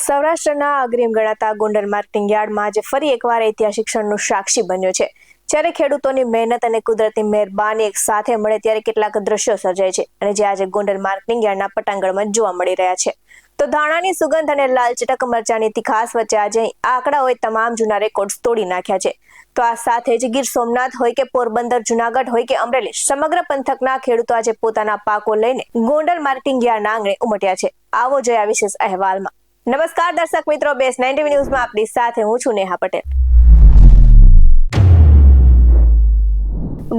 સૌરાષ્ટ્રના અગ્રીમ ગણાતા ગોંડલ માર્કેટિંગ યાર્ડમાં આજે ફરી એકવાર ઐતિહાસિક ક્ષણનું સાક્ષી બન્યો છે। જ્યારે ખેડૂતોની મહેનત અને કુદરતી મહેરબાની એક સાથે મળે ત્યારે કેટલાક દ્રશ્યો સર્જાય છે અને જે આજે ગોંડલ માર્કેટિંગ યાર્ડના પટાંગણમાં જોવા મળી રહ્યા છે। તો ધાણાની સુગંધ અને લાલ ચટક મરચાની તીખાસ વચ્ચે આજે આંકડાઓએ તમામ જૂના રેકોર્ડ્સ તોડી નાખ્યા છે। તો આ સાથે જ ગીર સોમનાથ હોય કે પોરબંદર, જુનાગઢ હોય કે અમરેલી, સમગ્ર પંથકના ખેડૂતો આજે પોતાના પાકો લઈને ગોંડલ માર્કેટિંગ યાર્ડના આંગણે ઉમટ્યા છે। આવો જોયા વિશેષ અહેવાલમાં। નમસ્કાર દર્શક મિત્રો, બેસ 90 ન્યૂઝમાં આપની સાથે હું છું નેહા પટેલ।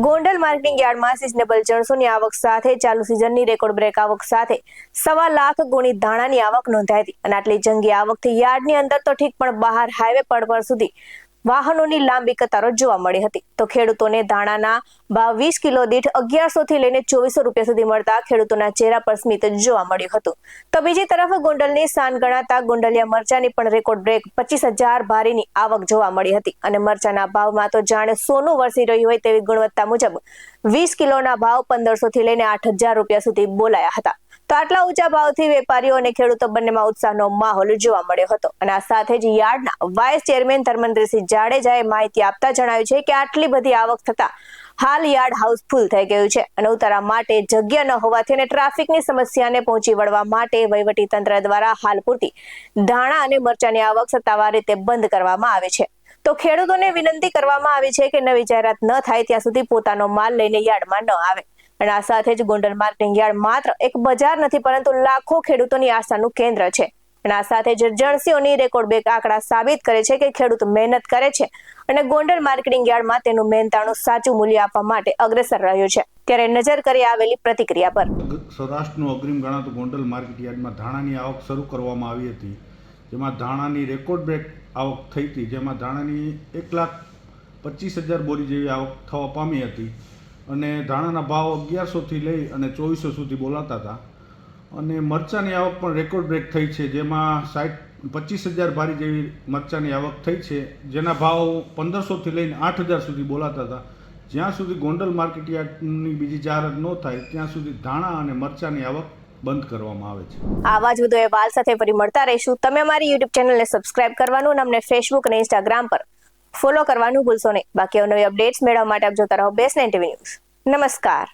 ગોંડલ માર્કેટિંગ યાર્ડમાં સિઝનેબલ જણસોની આવક સાથે ચાલુ સિઝનની રેકોર્ડ બ્રેક આવક સાથે 1.25 લાખ ગુણી ધાણાની આવક નોંધાઈ હતી અને આટલી જંગી આવકથી યાર્ડની અંદર તો ઠીક પણ બહાર હાઈવે પર સુધી વાહનોની લાંબી કતારો જોવા મળી હતી। તો ખેડૂતોને ધાણાના ભાવ 20 કિલો દીઠ 1100 થી લઈને 2400 રૂપિયા સુધી મળતા ખેડૂતોના ચહેરા પર સ્મિત જોવા મળ્યું હતું। તો બીજી તરફ ગોંડલની શાન ગણાતા ગોંડલિયા મરચાની પણ રેકોર્ડ બ્રેક 25,000 ભારીની આવક જોવા મળી હતી અને મરચાના ભાવમાં તો જાણે સોનું વરસી રહ્યું હોય તેવી ગુણવત્તા મુજબ 20 કિલોના ભાવ 1500 થી લઈને 8000 રૂપિયા સુધી બોલાયા હતા। તો આટલા ઊંચા ભાવથી વેપારીઓ અને ખેડૂતો બંનેમાં ઉત્સાહનો માહોલ જોવા મળ્યો હતો અને આ સાથે જ યાર્ડના વાઇસ ચેરમેન ધર્મેન્દ્રસિંહ જાડેજાએ માહિતી આપતા જણાવ્યું છે કે આટલી બધી આવક થતા હાલ યાર્ડ હાઉસફુલ થઈ ગયું છે અને ઉતારા માટે જગ્યા ન હોવાથી અને ટ્રાફિકની સમસ્યાને પહોંચી વળવા માટે વહીવટી તંત્ર દ્વારા હાલ પૂરતી ધાણા અને મરચાની આવક સત્તાવાર રીતે બંધ કરવામાં આવી છે। તો ખેડૂતોને વિનંતી કરવામાં આવી છે કે નવી જાહેરાત ન થાય ત્યાં સુધી પોતાનો માલ લઈને યાર્ડમાં ન આવે અને આ સાથે જ ગોંડલ માર્કેટિંગ યાર્ડ માત્ર એક બજાર નથી પરંતુ લાખો ખેડૂતોની આશાનું કેન્દ્ર છે અને આ સાથે જ જણસીઓની રેકોર્ડ બ્રેક આંકડા સાબિત કરે છે કે ખેડૂત મહેનત કરે છે અને ગોંડલ માર્કેટિંગ યાર્ડમાં તેનું મહેનતાણું સાચું મૂલ્ય આપવા માટે અગ્રેસર રહ્યું છે। ત્યારે નજર કરી આવેલી પ્રતિક્રિયા પર। સૌરાષ્ટ્રનું અગ્રીમ ગણાતું ગોંડલ માર્કેટ યાર્ડમાં ધાણાની આવક શરૂ કરવામાં આવી હતી, જેમાં ધાણાની રેકોર્ડ બ્રેક આવક થઈ હતી, જેમાં ધાણાની 1,25,000 બોરી જેવી આવક થવા પામી હતી અને ધાણાના ભાવ 1100 થી લઈ અને 2400 સુધી બોલાતા હતા અને મરચાની આવક પણ રેકોર્ડ બ્રેક થઈ છે, જેમાં 25,000 ભારી જેવી મરચાની આવક થઈ છે, જેના ભાવ 1500 થી લઈને 8000 સુધી બોલાતા હતા। જ્યાં સુધી ગોંડલ માર્કેટ યાર્ડની બીજી જાહેરાત ન થાય ત્યાં સુધી ધાણા અને મરચાની આવક બંધ કરવામાં આવે છે। આવા જ વધુ અહેવાલ સાથે ફરી મળતા રહીશું। તમે અમારી YouTube ચેનલને સબસ્ક્રાઇબ કરવાનું અને અમને Facebook અને Instagram પર ફોલો કરવાનું ભૂલશો નહીં। બાકી નવી અપડેટ્સ મેળવવા માટે આપ જોતા રહો બેસ 90 ન્યૂઝ। નમસ્કાર।